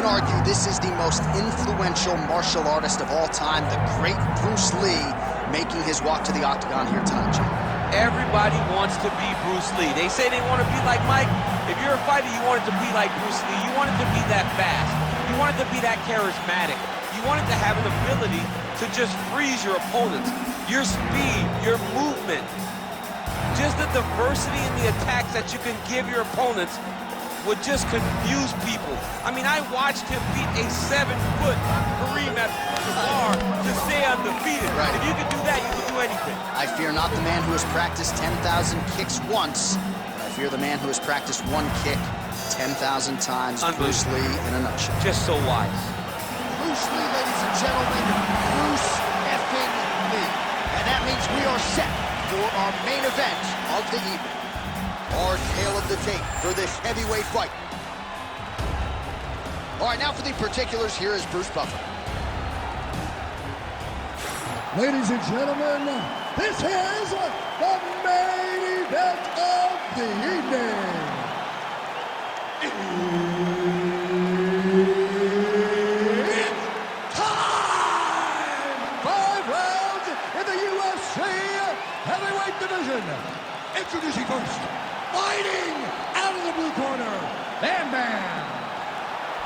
can argue this is the most influential martial artist of all time, the great Bruce Lee, making his walk to the octagon here tonight, Jim. Everybody wants to be Bruce Lee. They say they want to be like Mike. If you're a fighter, you want it to be like Bruce Lee. You want it to be that fast. You want it to be that charismatic. You want it to have an ability to just freeze your opponents. Your speed, your movement, just the diversity in the attacks that you can give your opponents would just confuse people. I mean, I watched him beat a 7-foot Kareem Abdul-Jabbar to stay undefeated. Right. If you can do that, you can do anything. I fear not the man who has practiced 10,000 kicks once, but I fear the man who has practiced one kick 10,000 times. Bruce Lee in a nutshell. Just so wise. Bruce Lee, ladies and gentlemen, Bruce effing Lee. And that means we are set for our main event of the evening. Our tale of the tape for this heavyweight fight. All right, now for the particulars, here is Bruce Buffer. Ladies and gentlemen, this is the main event of the evening. It's time! 5 rounds in the UFC heavyweight division. Introducing first, fighting out of the blue corner, Bam Bam.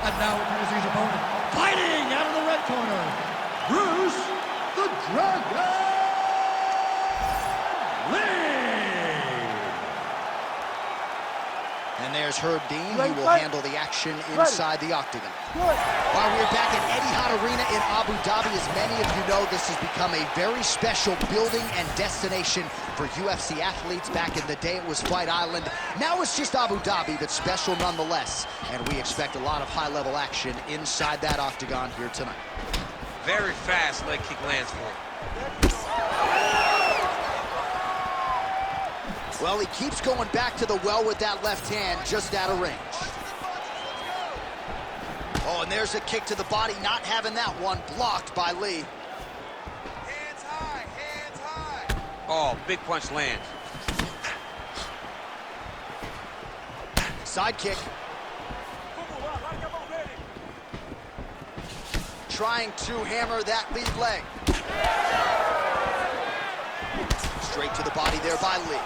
And now introducing his opponent, fighting out of the red corner, Bruce the Dragon Lee. And there's Herb Dean. He will handle the action inside the octagon. All right, we're back at Etihad Arena in Abu Dhabi. As many of you know, this has become a very special building and destination for UFC athletes. Back in the day, it was Fight Island. Now it's just Abu Dhabi, but special nonetheless. And we expect a lot of high-level action inside that octagon here tonight. Very fast leg kick lands for him. Well, he keeps going back to the well with that left hand, just out of range. Oh, and there's a kick to the body, not having that one, blocked by Lee. Hands high, hands high. Oh, big punch lands. Side kick. Trying to hammer that lead leg. Straight to the body there by Lee.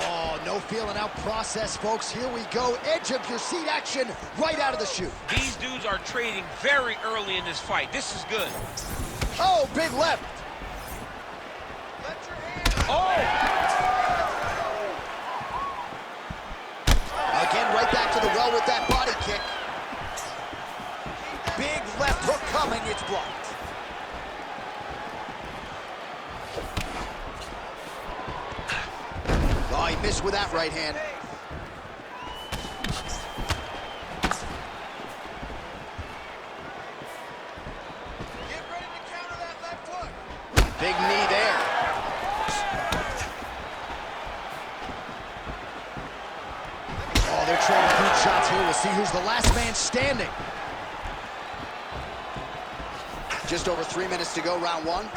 Oh, no feeling out process, folks. Here we go. Edge of your seat action right out of the chute. These dudes are trading very early in this fight. This is good. Oh, big left. Let your hands. Oh! Again, right back to the well with that body kick. Big left hook coming, it's blocked. Oh, he missed with that right hand. Get ready to counter that left hook. Big knee there. Oh, they're trading boot shots here. We'll see who's the last man standing. Just over 3 minutes to go, round one.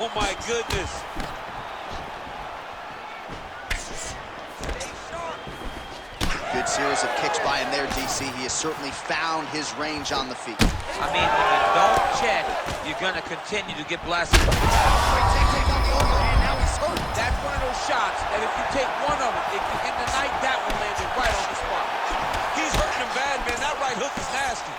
Oh my goodness. Good series of kicks by him there, DC. He has certainly found his range on the feet. I mean, when you don't check, you're gonna continue to get blasted. Great take on the overhand, now he's hurt. That's one of those shots that if you take one of them, if you hit the night, that one landed right on the spot. He's hurting him bad, man. That right hook is nasty.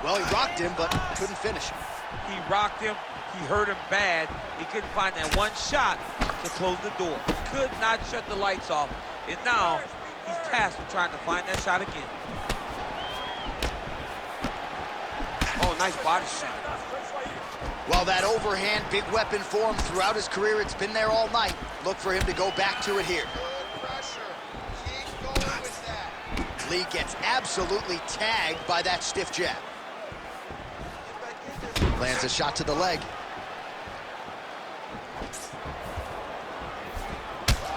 Well, he rocked him, but couldn't finish him. He rocked him. He hurt him bad. He couldn't find that one shot to close the door. Could not shut the lights off. And now he's tasked with trying to find that shot again. Oh, nice body shot. Well, that overhand, big weapon for him throughout his career. It's been there all night. Look for him to go back to it here. Good pressure. Keep going with that. Lee gets absolutely tagged by that stiff jab. Lands a shot to the leg.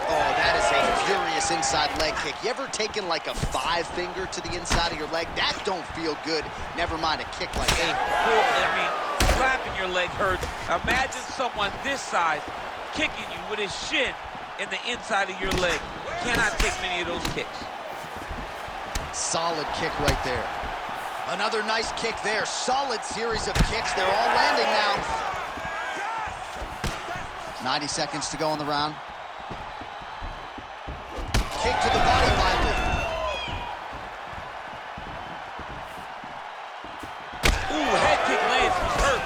Oh, that is a furious inside leg kick. You ever taken like a 5-finger to the inside of your leg? That don't feel good. Never mind a kick like that. I mean, slapping your leg hurts. Imagine someone this size kicking you with his shin in the inside of your leg. Cannot take many of those kicks. Solid kick right there. Another nice kick there. Solid series of kicks. They're all landing now. 90 seconds to go in the round. Kick to the body by Lee. Ooh, head kick lands. He's hurt.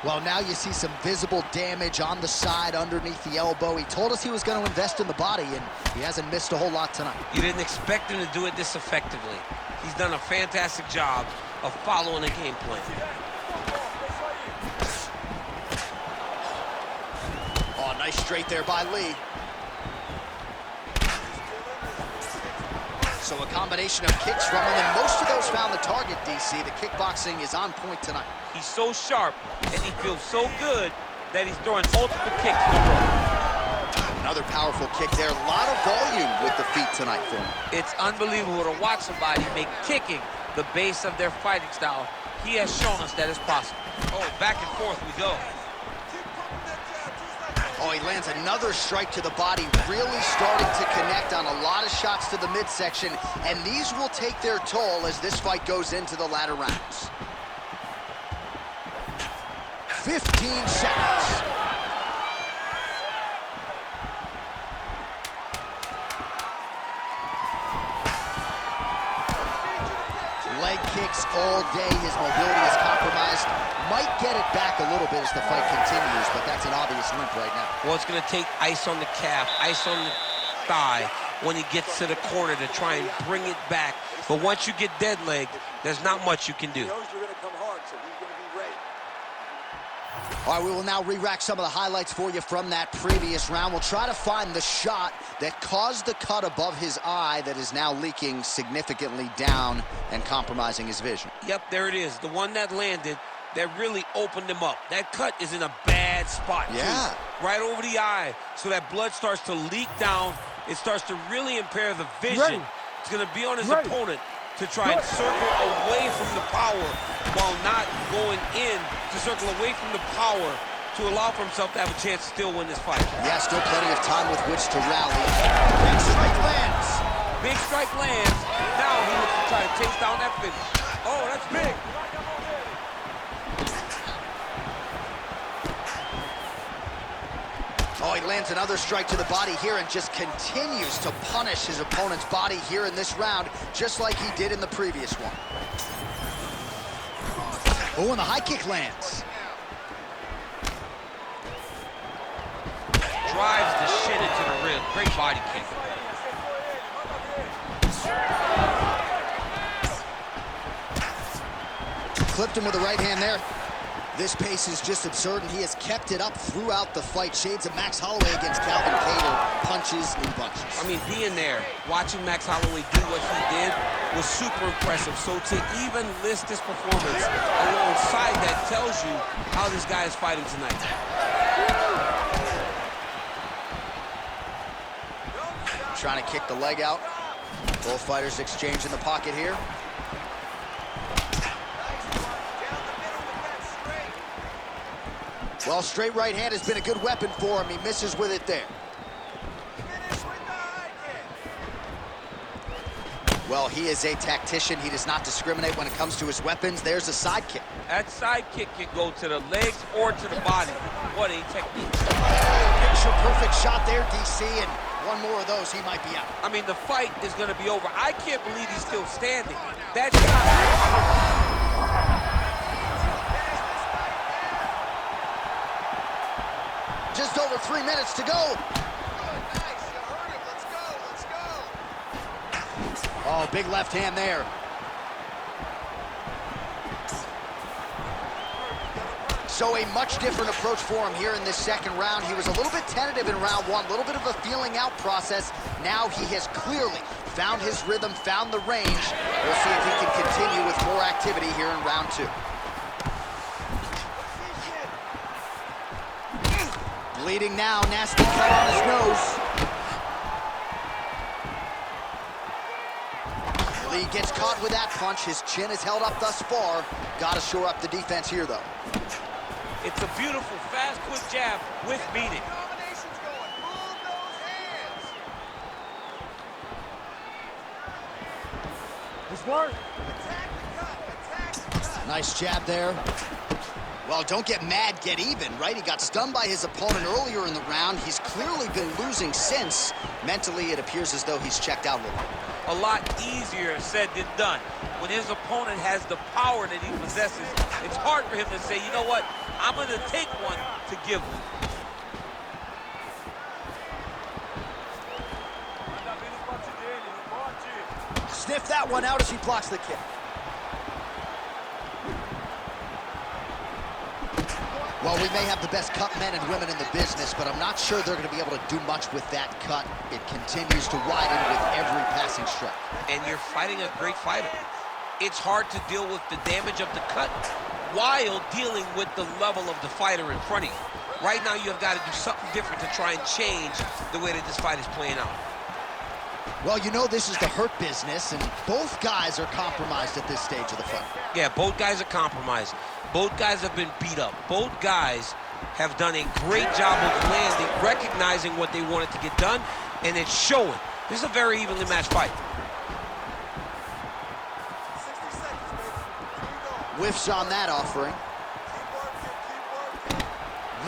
Well, now you see some visible damage on the side underneath the elbow. He told us he was going to invest in the body, and he hasn't missed a whole lot tonight. You didn't expect him to do it this effectively. He's done a fantastic job of following the game plan. Oh, nice straight there by Lee. So a combination of kicks from him, and most of those found the target, DC. The kickboxing is on point tonight. He's so sharp, and he feels so good that he's throwing multiple kicks in a row. Another powerful kick there. A lot of volume with the feet tonight for him. It's unbelievable to watch somebody make kicking the base of their fighting style. He has shown us that it's possible. Oh, back and forth we go. Oh, he lands another strike to the body, really starting to connect on a lot of shots to the midsection, and these will take their toll as this fight goes into the latter rounds. 15 seconds. Leg kicks all day. His mobility is compromised. Might get it back a little bit as the fight continues, but that's an obvious limp right now. Well, it's going to take ice on the calf, ice on the thigh when he gets to the corner to try and bring it back. But once you get dead leg, there's not much you can do. All right, we will now re-rack some of the highlights for you from that previous round. We'll try to find the shot that caused the cut above his eye that is now leaking significantly down and compromising his vision. Yep, there it is. The one that landed that really opened him up. That cut is in a bad spot, yeah, too. Right over the eye, so that blood starts to leak down. It starts to really impair the vision. It's going to be on his opponent to try and circle away from the power while not going in to circle away from the power to allow for himself to have a chance to still win this fight. Yeah, still plenty of time with which to rally. Big strike lands. Big strike lands. Now he looks to try to chase down that finish. Oh, that's big. Oh, he lands another strike to the body here and just continues to punish his opponent's body here in this round, just like he did in the previous one. Oh, and the high kick lands. Drives the shin into the rib. Great body kick. Clipped him with the right hand there. This pace is just absurd, and he has kept it up throughout the fight. Shades of Max Holloway against Calvin Kattar, punches in bunches. I mean, being there, watching Max Holloway do what he did was super impressive. So to even list this performance alongside that tells you how this guy is fighting tonight. Trying to kick the leg out. Both fighters exchange in the pocket here. Well, straight right hand has been a good weapon for him. He misses with it there. Well, he is a tactician. He does not discriminate when it comes to his weapons. There's a side kick. That side kick can go to the legs or to the body. What a technique. Picture perfect shot there, DC, and one more of those, he might be out. I mean, the fight is going to be over. I can't believe he's still standing. That shot. Just over 3 minutes to go. Oh, big left hand there. So a much different approach for him here in this second round. He was a little bit tentative in round one, a little bit of a feeling out process. Now he has clearly found his rhythm, found the range. We'll see if he can continue with more activity here in round two. Bleeding now, nasty cut on his nose. Lee gets caught with that punch. His chin is held up thus far. Got to shore up the defense here, though. It's a beautiful, fast, quick jab with meaning. Nice jab there. Well, don't get mad, get even, right? He got stunned by his opponent earlier in the round. He's clearly been losing since. Mentally, it appears as though he's checked out a little. A lot easier said than done. When his opponent has the power that he possesses, it's hard for him to say, you know what, I'm going to take one to give one. Sniff that one out as he blocks the kick. Well, we may have the best cut men and women in the business, but I'm not sure they're going to be able to do much with that cut. It continues to widen with every passing strike. And you're fighting a great fighter. It's hard to deal with the damage of the cut while dealing with the level of the fighter in front of you. Right now, you've got to do something different to try and change the way that this fight is playing out. Well, you know this is the hurt business, and both guys are compromised at this stage of the fight. Yeah, both guys are compromised. Both guys have been beat up. Both guys have done a great job of landing, recognizing what they wanted to get done, and it's showing. This is a very evenly matched fight. Whiffs on that offering.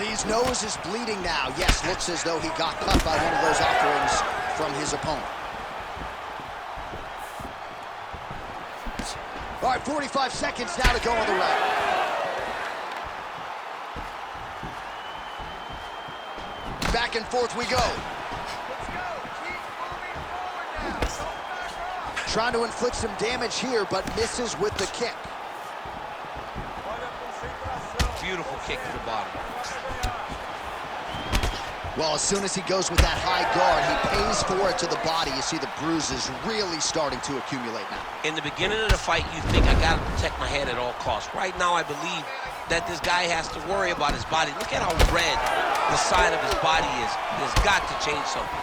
Lee's nose is bleeding now. Yes, looks as though he got cut by one of those offerings from his opponent. All right, 45 seconds now to go on the round. Back and forth we go. Trying to inflict some damage here, but misses with the kick. Beautiful kick to the body. Well, as soon as he goes with that high guard, he pays for it to the body. You see the bruises really starting to accumulate now. In the beginning of the fight, you think, I got to protect my head at all costs. Right now, I believe that this guy has to worry about his body. Look at how red the side of his body is. He has got to change something.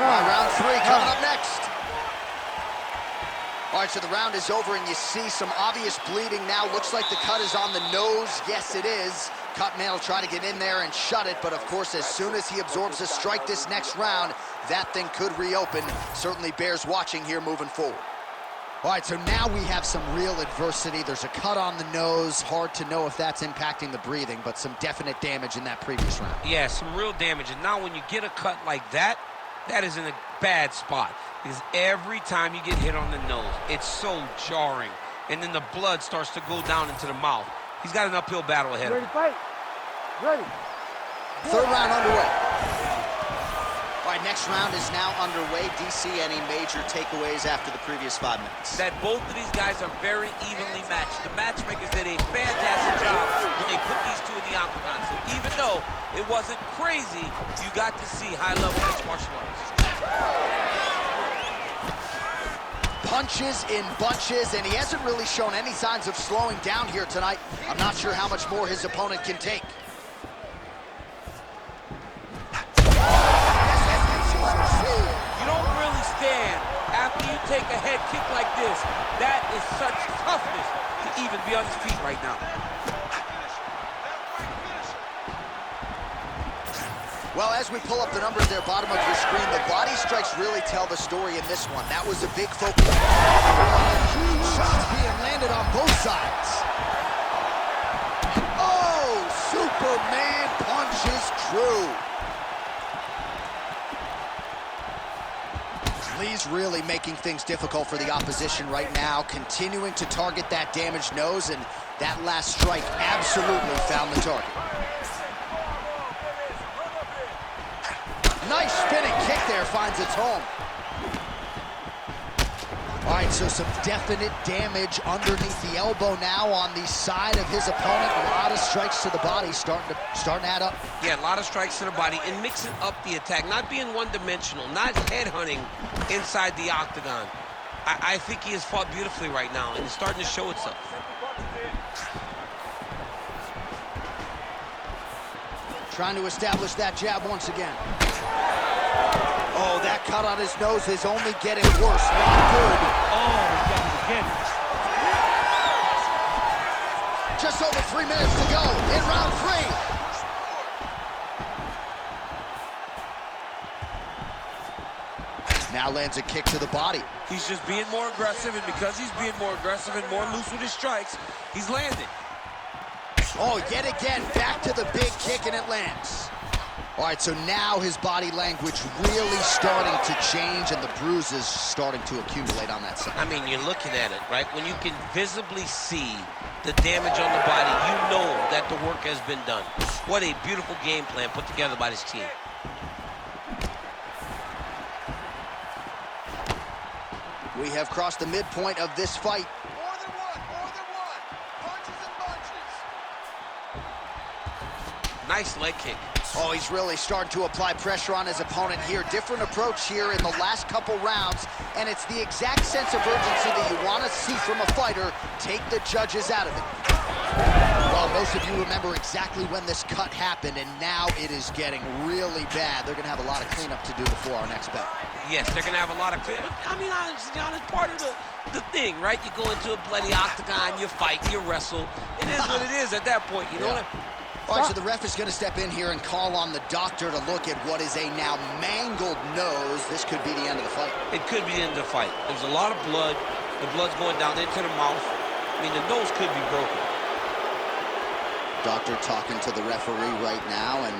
All right, round three coming up next. All right, so the round is over, and you see some obvious bleeding now. Looks like the cut is on the nose. Yes, it is. Cut man will try to get in there and shut it, but of course, as soon as he absorbs a strike this next round, that thing could reopen. Certainly bears watching here moving forward. All right, so now we have some real adversity. There's a cut on the nose. Hard to know if that's impacting the breathing, but some definite damage in that previous round. Yeah, some real damage. And now when you get a cut like that, that is in a bad spot. Because every time you get hit on the nose, it's so jarring. And then the blood starts to go down into the mouth. He's got an uphill battle ahead of him. Ready to fight? Ready. Third round underway. All right, next round is now underway. DC, any major takeaways after the previous 5 minutes? That both of these guys are very evenly matched. The matchmakers did a fantastic job when they put these two in the octagon. So even though it wasn't crazy, you got to see high-level mixed martial arts. Punches in bunches, and he hasn't really shown any signs of slowing down here tonight. I'm not sure how much more his opponent can take. You don't really stand after you take a head kick like this. That is such toughness to even be on his feet right now. Well, as we pull up the numbers there, bottom of your screen, the body strikes really tell the story in this one. That was a big focus. Huge shots being landed on both sides. Oh, Superman punch is true. Lee's really making things difficult for the opposition right now, continuing to target that damaged nose, and that last strike absolutely found the target. Nice spinning kick there, finds its home. All right, so some definite damage underneath the elbow now on the side of his opponent. A lot of strikes to the body starting to add up. Yeah, a lot of strikes to the body and mixing up the attack, not being one-dimensional, not headhunting inside the octagon. I think he has fought beautifully right now, and it's starting to show itself. Trying to establish that jab once again. cut on his nose is only getting worse. Not good. Oh, he's got it again. Just over 3 minutes to go in round 3. Now lands a kick to the body. He's just being more aggressive, and because he's being more aggressive and more loose with his strikes, he's landing. Oh, yet again, back to the big kick, and it lands. All right, so now his body language really starting to change, and the bruises starting to accumulate on that side. I mean, you're looking at it, right? When you can visibly see the damage on the body, you know that the work has been done. What a beautiful game plan put together by this team. We have crossed the midpoint of this fight. More than one. Punches and bunches. Nice leg kick. Oh, he's really starting to apply pressure on his opponent here. Different approach here in the last couple rounds, and it's the exact sense of urgency that you want to see from a fighter. Take the judges out of it. Well, most of you remember exactly when this cut happened, and now it is getting really bad. They're going to have a lot of cleanup to do before our next bout. Yes, they're going to have a lot of cleanup. I mean, honestly, John, it's part of the thing, right? You go into a bloody octagon, you fight, you wrestle. It is what it is at that point, you know what I mean? All right, so the ref is going to step in here and call on the doctor to look at what is a now mangled nose. This could be the end of the fight. It could be the end of the fight. There's a lot of blood. The blood's going down into the mouth. I mean, the nose could be broken. Doctor talking to the referee right now, and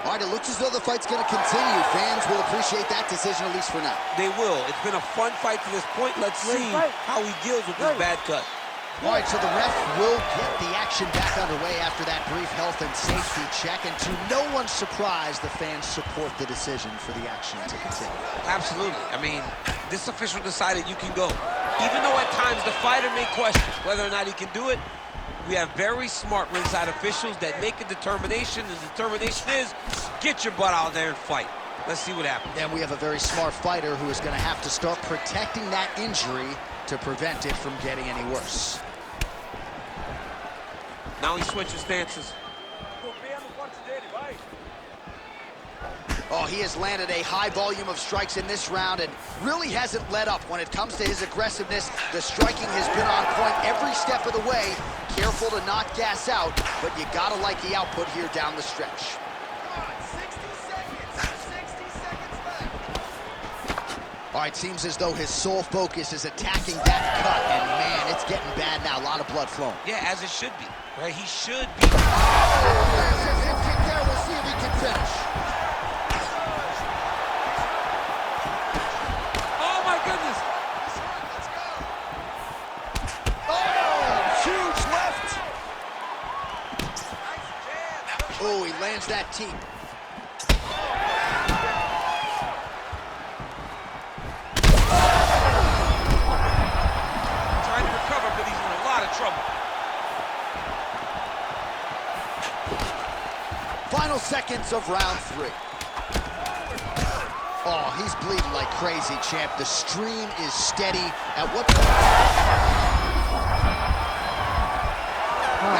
all right, it looks as though the fight's going to continue. Fans will appreciate that decision, at least for now. They will. It's been a fun fight to this point. Let's see how he deals with this bad cut. All right, so the ref will get the action back underway after that brief health and safety check, and to no one's surprise, the fans support the decision for the action to continue. Absolutely. I mean, this official decided you can go. Even though at times the fighter may question whether or not he can do it, we have very smart ringside officials that make a determination. The determination is, get your butt out there and fight. Let's see what happens. And we have a very smart fighter who is going to have to start protecting that injury to prevent it from getting any worse. Now he switches stances. Oh, he has landed a high volume of strikes in this round and really hasn't let up when it comes to his aggressiveness. The striking has been on point every step of the way. Careful to not gas out, but you gotta like the output here down the stretch. Come on, 60 seconds. 60 seconds left. All right, seems as though his sole focus is attacking that cut, and man, it's getting bad now. A lot of blood flowing. Yeah, as it should be. Right, he should be. Oh, there's a hip kick there. We'll see if he can finish. Oh my goodness! Let's go. Oh, huge left. Nice jab. Oh, he lands that teep. Trying to recover, but he's in a lot of trouble. Final seconds of round 3. Oh, he's bleeding like crazy, champ. The stream is steady. At what point?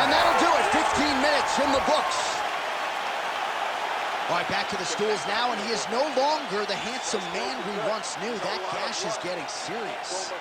And that'll do it. 15 minutes in the books. All right, back to the stools now, and he is no longer the handsome man we once knew. That gash is getting serious.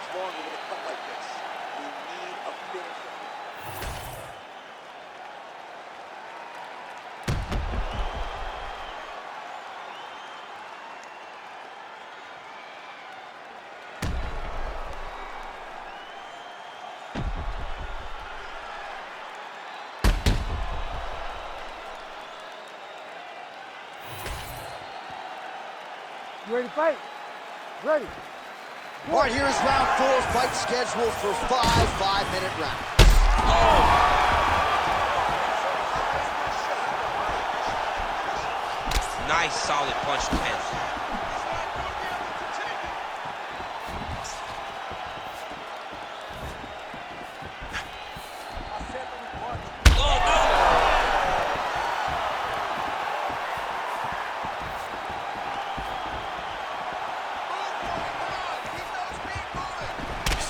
You ready to fight? Ready. All right, here is round 4, fight scheduled for 5 5-minute rounds. Nice, solid punch to head.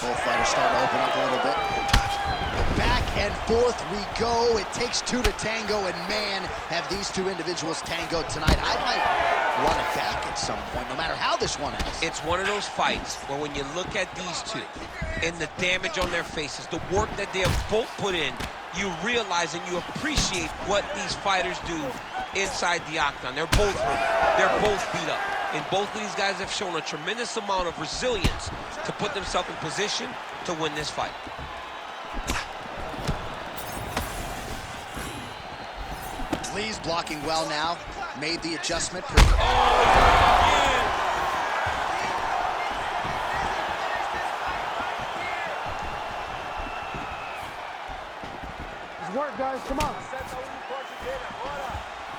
Both fighters starting to open up a little bit. Back and forth we go. It takes two to tango, and man, have these two individuals tangoed tonight. I might run it back at some point, no matter how this one ends. It's one of those fights where when you look at these two and the damage on their faces, the work that they have both put in, you realize and you appreciate what these fighters do inside the octagon. They're both hurt. They're both beat up. And both of these guys have shown a tremendous amount of resilience to put themselves in position to win this fight. Lee's blocking well now. Made the adjustment. Good work, guys. Come on.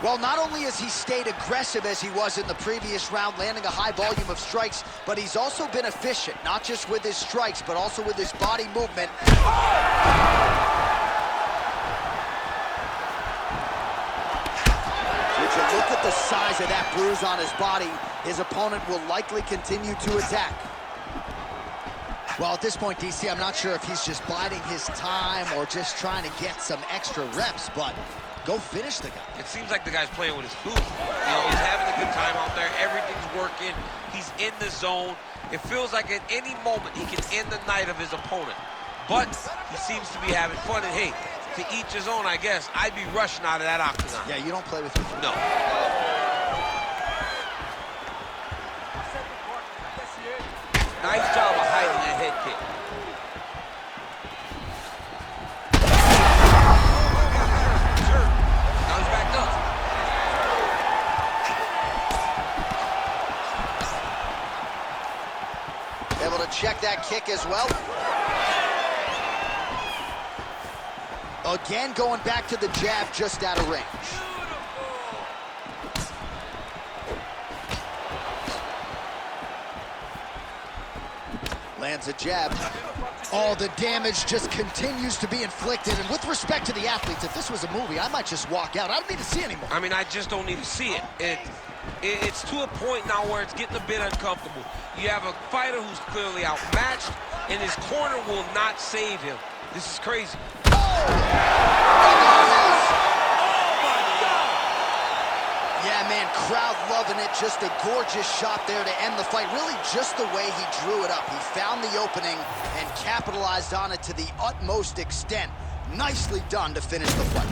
Well, not only has he stayed aggressive as he was in the previous round, landing a high volume of strikes, but he's also been efficient, not just with his strikes, but also with his body movement. Would you look at the size of that bruise on his body? His opponent will likely continue to attack. Well, at this point, DC, I'm not sure if he's just biding his time or just trying to get some extra reps, but go finish the guy. It seems like the guy's playing with his food. You know, he's having a good time out there. Everything's working. He's in the zone. It feels like at any moment he can end the night of his opponent. But he seems to be having fun. And hey, to each his own, I guess. I'd be rushing out of that octagon. Yeah, you don't play with your food. No. Nice job of hiding that head kick. Now he's backed up. Able to check that kick as well. Again, going back to the jab just out of range. Lands a jab. Oh, the damage just continues to be inflicted. And with respect to the athletes, if this was a movie, I might just walk out. I don't need to see anymore. I mean, I just don't need to see it. It's to a point now where it's getting a bit uncomfortable. You have a fighter who's clearly outmatched, and his corner will not save him. This is crazy. Yeah, man, crowd loving it. Just a gorgeous shot there to end the fight. Really just the way he drew it up. He found the opening and capitalized on it to the utmost extent. Nicely done to finish the fight.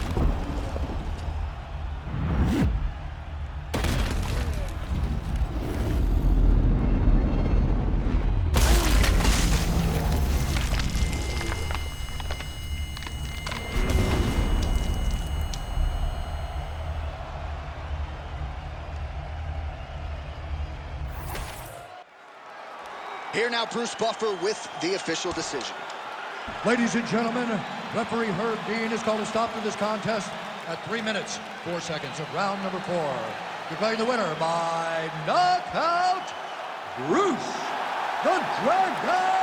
Here now, Bruce Buffer with the official decision. Ladies and gentlemen, referee Herb Dean has called a stop to this contest at 3 minutes, 4 seconds of round number 4. Declaring the winner by knockout, Bruce the Dragon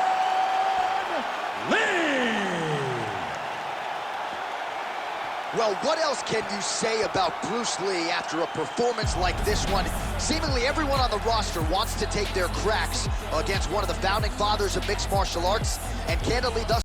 Lee! Well, what else can you say about Bruce Lee after a performance like this one? Seemingly everyone on the roster wants to take their cracks against one of the founding fathers of mixed martial arts, and candidly, thus